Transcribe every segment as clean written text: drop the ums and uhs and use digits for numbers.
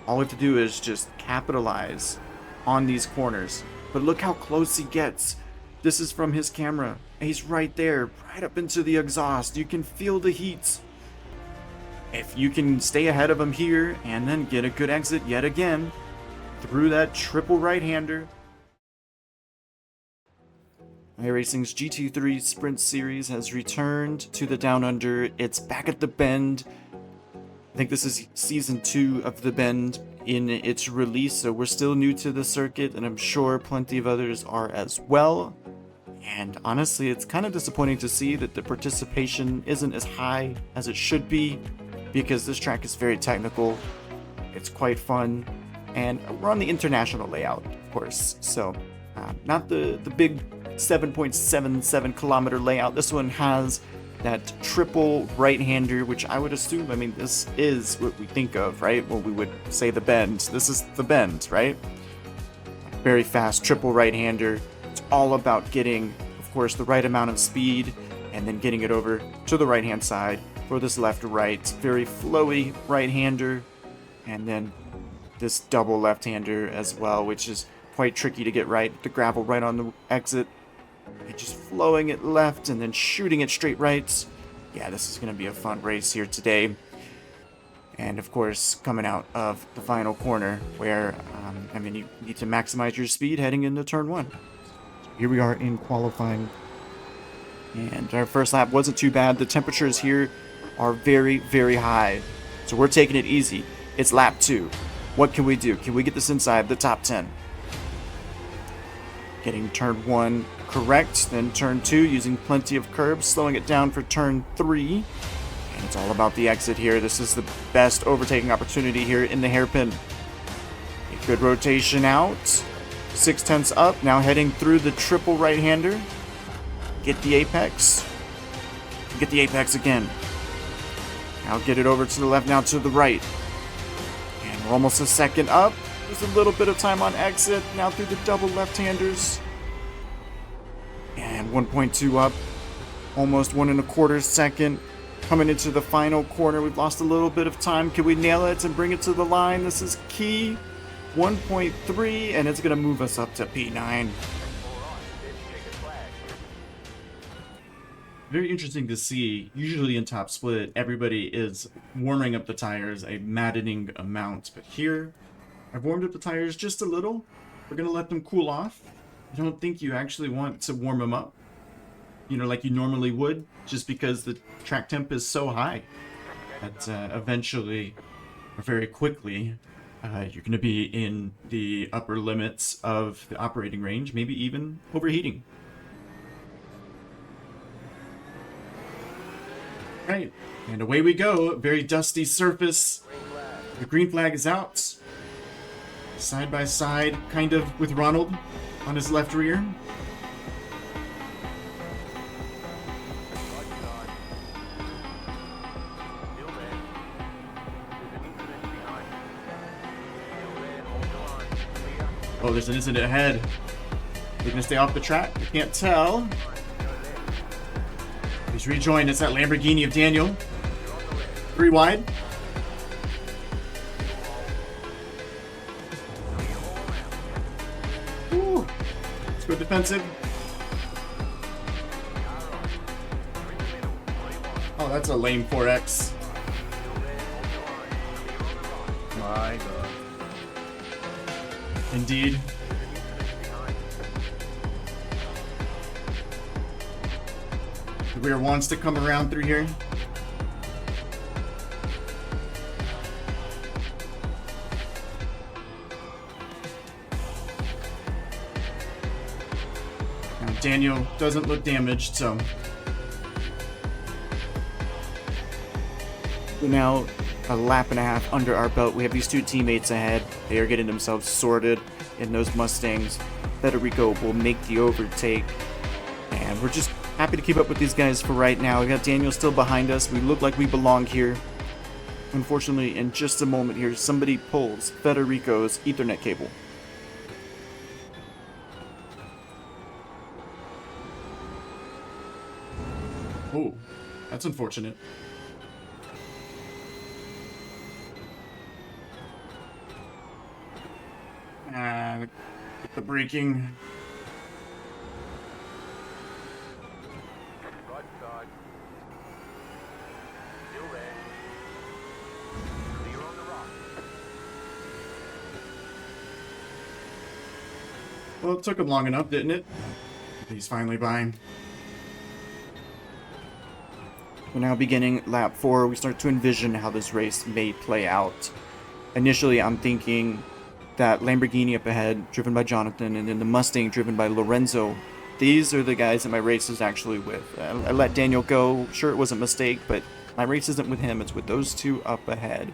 All we have to do is just capitalize on these corners. But look how close he gets. This is from his camera. He's right there, right up into the exhaust. You can feel the heat. If you can stay ahead of him here and then get a good exit yet again through that triple right-hander. iRacing's GT3 Sprint Series has returned to the Down Under. It's back at the Bend. I think this is season 2 of the Bend in its release, so we're still new to the circuit, and I'm sure plenty of others are as well. And honestly, it's kind of disappointing to see that the participation isn't as high as it should be, because this track is very technical. It's quite fun, and we're on the international layout, of course, so not the big 7.77 kilometer layout. This one has that triple right-hander, which I would assume, I mean, this is what we think of, right? Well, we would say the Bend. This is the Bend, right? Very fast triple right-hander. It's all about getting, of course, the right amount of speed and then getting it over to the right-hand side for this left-right. Very flowy right-hander, and then this double left-hander as well, which is quite tricky to get right. The gravel right on the exit. And just flowing it left and then shooting it straight right. Yeah, this is going to be a fun race here today. And of course, coming out of the final corner where, I mean, you need to maximize your speed heading into turn 1. Here we are in qualifying. And our first lap wasn't too bad. The temperatures here are very, very high. So we're taking it easy. It's lap 2. What can we do? Can we get this inside the top 10? Getting turn 1 correct, then turn 2 using plenty of curbs, slowing it down for turn 3. And it's all about the exit here. This is the best overtaking opportunity here in the hairpin. A good rotation out. 0.6 up, now heading through the triple right-hander. Get the apex. Get the apex again. Now get it over to the left, now to the right. And we're almost a second up. There's a little bit of time on exit, now through the double left-handers. And 1.2 up, almost 1.25 seconds. Coming into the final corner, we've lost a little bit of time. Can we nail it and bring it to the line? This is key. 1.3, and it's going to move us up to P9. Very interesting to see. Usually in top split, everybody is warming up the tires a maddening amount. But here, I've warmed up the tires just a little. We're going to let them cool off. I don't think you actually want to warm them up, you know, like you normally would, just because the track temp is so high that eventually, or very quickly, you're going to be in the upper limits of the operating range, maybe even overheating. Right, and away we go. Very dusty surface. The green flag is out. Side by side, kind of with Ronald on his left rear. Oh, there's an incident ahead. They're gonna stay off the track. I can't tell. He's rejoined. It's that Lamborghini of Daniel. 3 wide. Ooh. Let's go defensive. Oh, that's a lame 4X. My God. Indeed. The rear wants to come around through here. Now Daniel doesn't look damaged, so we're now a lap and a half under our belt. We have these 2 teammates ahead. They are getting themselves sorted in those Mustangs. Federico will make the overtake, and we're just happy to keep up with these guys for right now. We got Daniel still behind us. We look like we belong here. Unfortunately, in just a moment here, somebody pulls Federico's Ethernet cable. Oh, that's unfortunate. Get the braking. Right side. Still there. Clear on the right. Well, it took him long enough, didn't it? He's finally by. We're now beginning lap 4. We start to envision how this race may play out. Initially, I'm thinking that Lamborghini up ahead, driven by Jonathan, and then the Mustang, driven by Lorenzo. These are the guys that my race is actually with. I let Daniel go. Sure, it was a mistake, but my race isn't with him. It's with those two up ahead.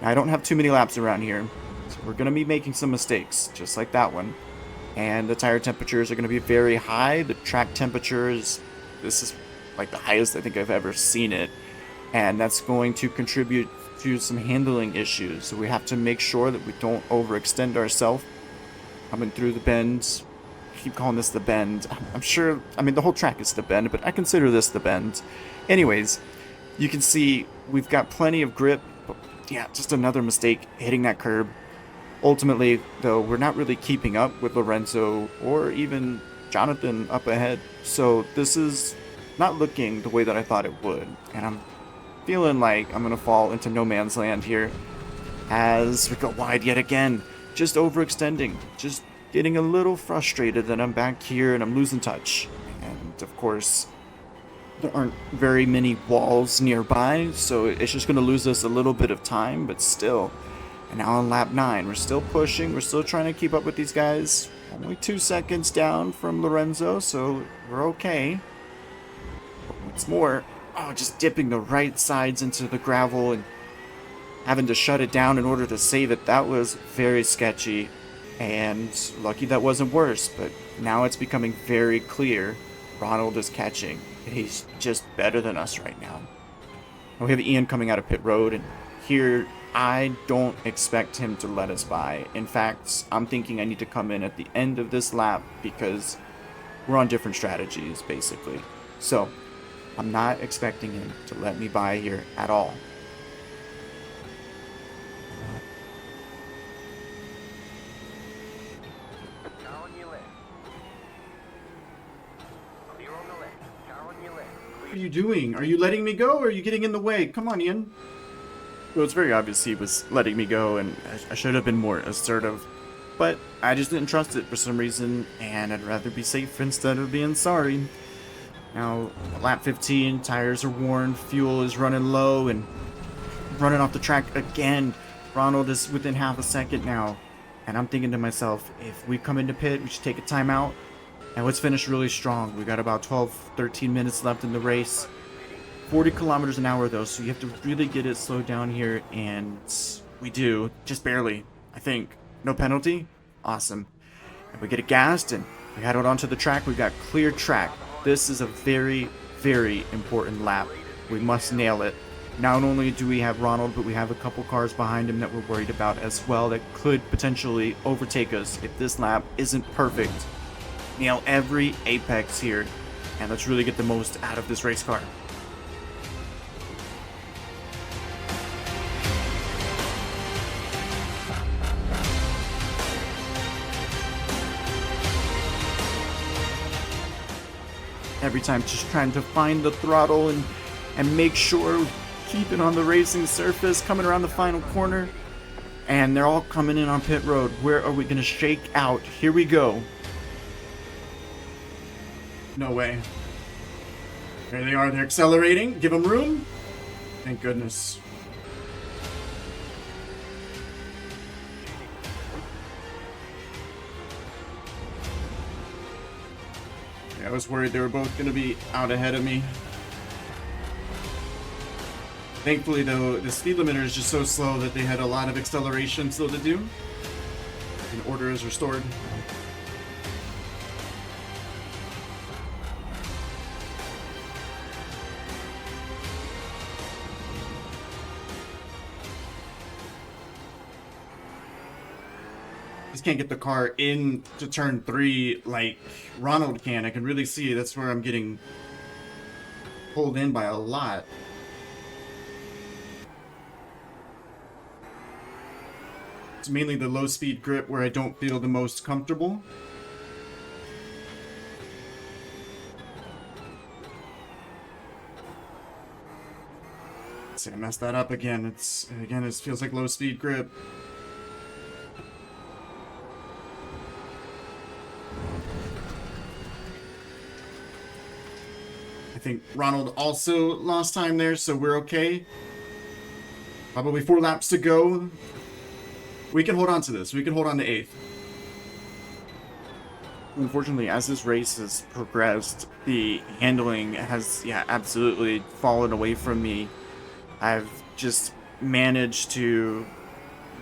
Now, I don't have too many laps around here, so we're going to be making some mistakes, just like that one. And the tire temperatures are going to be very high. The track temperatures, this is like the highest I think I've ever seen it. And that's going to contribute to some handling issues. So we have to make sure that we don't overextend ourselves coming through the bends. I keep calling this the bend. I'm sure, I mean, the whole track is the bend, but I consider this the bend. Anyways, you can see we've got plenty of grip. But yeah, just another mistake hitting that curb. Ultimately, though, we're not really keeping up with Lorenzo or even Jonathan up ahead. So this is not looking the way that I thought it would. And I'm feeling like I'm going to fall into no man's land here as we go wide yet again. Just overextending. Just getting a little frustrated that I'm back here and I'm losing touch. And, of course, there aren't very many walls nearby, so it's just going to lose us a little bit of time, but still. And now on lap 9, we're still pushing, we're still trying to keep up with these guys. Only 2 seconds down from Lorenzo, so we're okay. But what's more, just dipping the right sides into the gravel and having to shut it down in order to save it, that was very sketchy. And lucky that wasn't worse, but now it's becoming very clear Ronald is catching. He's just better than us right now. And we have Ian coming out of pit road, and here I don't expect him to let us by. In fact, I'm thinking I need to come in at the end of this lap because we're on different strategies, basically. So, I'm not expecting him to let me by here at all. Car on your left. Clear on the left. Car on your left. What are you doing? Are you letting me go or are you getting in the way? Come on, Ian. Well, it's very obvious he was letting me go, and I should have been more assertive. But I just didn't trust it for some reason, and I'd rather be safe instead of being sorry. Now, lap 15, tires are worn, fuel is running low, and running off the track again. Ronald is within half a second now, and I'm thinking to myself, if we come into pit, we should take a timeout, and let's finish really strong. We got about 12, 13 minutes left in the race. 40 kilometers an hour though, so you have to really get it slowed down here, and we do, just barely, I think. No penalty? Awesome. And we get it gassed, and we head out onto the track. We've got clear track. This is a very, very important lap. We must nail it. Not only do we have Ronald, but we have a couple cars behind him that we're worried about as well that could potentially overtake us if this lap isn't perfect. Nail every apex here, and let's really get the most out of this race car. Every time just trying to find the throttle and make sure we keep it on the racing surface, coming around the final corner. And they're all coming in on pit road. Where are we going to shake out? Here we go. No way. There they are. They're accelerating. Give them room. Thank goodness. I was worried they were both going to be out ahead of me. Thankfully, though, the speed limiter is just so slow that they had a lot of acceleration still to do. And order is restored. Just can't get the car in to turn 3 like Ronald can. I can really see that's where I'm getting pulled in by a lot. It's mainly the low speed grip where I don't feel the most comfortable. Let's see, I messed that up again. It feels like low speed grip. I think Ronald also lost time there, so we're okay. Probably 4 laps to go. We can hold on to this. We can hold on to 8th. Unfortunately, as this race has progressed, the handling has, absolutely fallen away from me. I've just managed to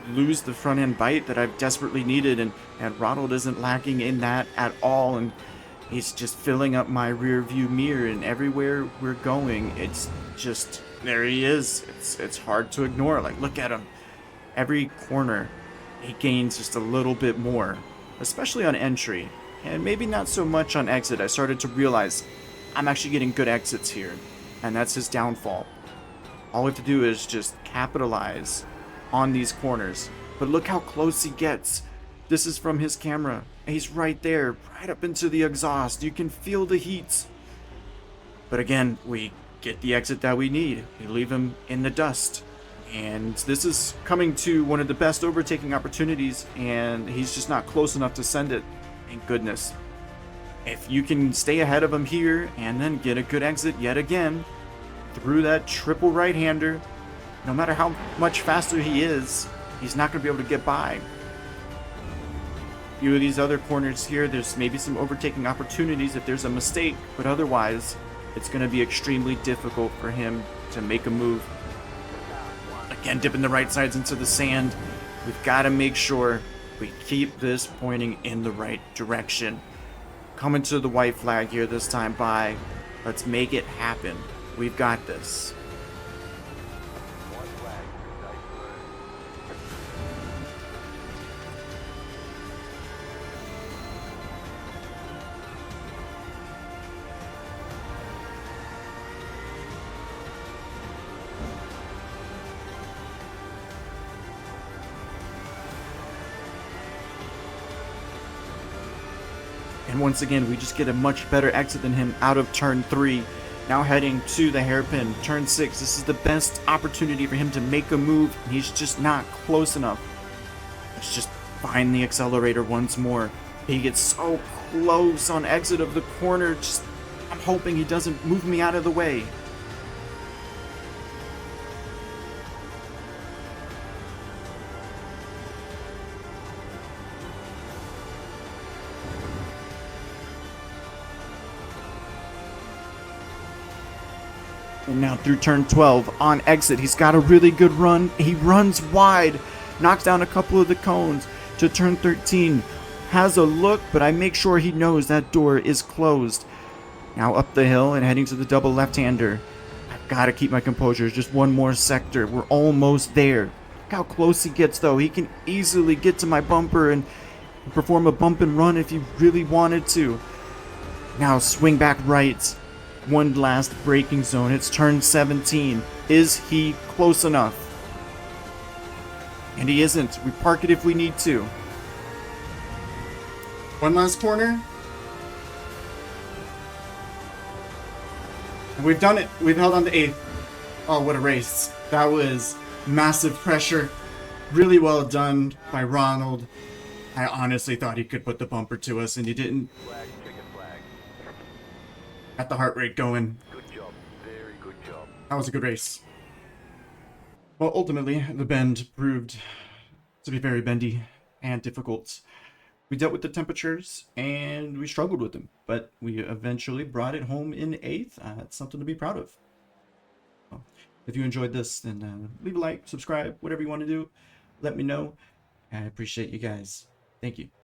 lose the front end bite that I've desperately needed, and Ronald isn't lacking in that at all, and he's just filling up my rear view mirror, and everywhere we're going, it's just, there he is. It's hard to ignore. Like, look at him. Every corner, he gains just a little bit more, especially on entry, and maybe not so much on exit. I started to realize I'm actually getting good exits here, and that's his downfall. All we have to do is just capitalize on these corners. But look how close he gets. This is from his camera. He's right there, right up into the exhaust. You can feel the heat. But again, we get the exit that we need. We leave him in the dust. And this is coming to one of the best overtaking opportunities, and he's just not close enough to send it. Thank goodness. If you can stay ahead of him here and then get a good exit yet again, through that triple right-hander, no matter how much faster he is, he's not going to be able to get by. A few of these other corners here, there's maybe some overtaking opportunities if there's a mistake, but otherwise, it's going to be extremely difficult for him to make a move. Again, dipping the right sides into the sand. We've got to make sure we keep this pointing in the right direction. Coming to the white flag here this time by. Let's make it happen. We've got this. White flag. Safe burn. And once again, we just get a much better exit than him out of turn 3. Now heading to the hairpin, turn 6. This is the best opportunity for him to make a move, and he's just not close enough. Let's just find the accelerator once more. He gets so close on exit of the corner. I'm hoping he doesn't move me out of the way. And now through turn 12 on exit, he's got a really good run. He runs wide, knocks down a couple of the cones to turn 13. Has a look, but I make sure he knows that door is closed. Now up the hill and heading to the double left-hander. I've got to keep my composure. Just one more sector. We're almost there. Look how close he gets, though. He can easily get to my bumper and perform a bump and run if he really wanted to. Now swing back right. One last braking zone. It's turn 17. Is he close enough? And he isn't. We park it if we need to. One last corner. And we've done it. We've held on to 8th. Oh, what a race. That was massive pressure. Really well done by Ronald. I honestly thought he could put the bumper to us, and he didn't. Flag, checkered flag. Got the heart rate going. Good job. Very good job. That was a good race. Well, ultimately, the bend proved to be very bendy and difficult. We dealt with the temperatures and we struggled with them, but we eventually brought it home in 8th. It's something to be proud of. Well, if you enjoyed this, then leave a like, subscribe, whatever you want to do. Let me know. I appreciate you guys. Thank you.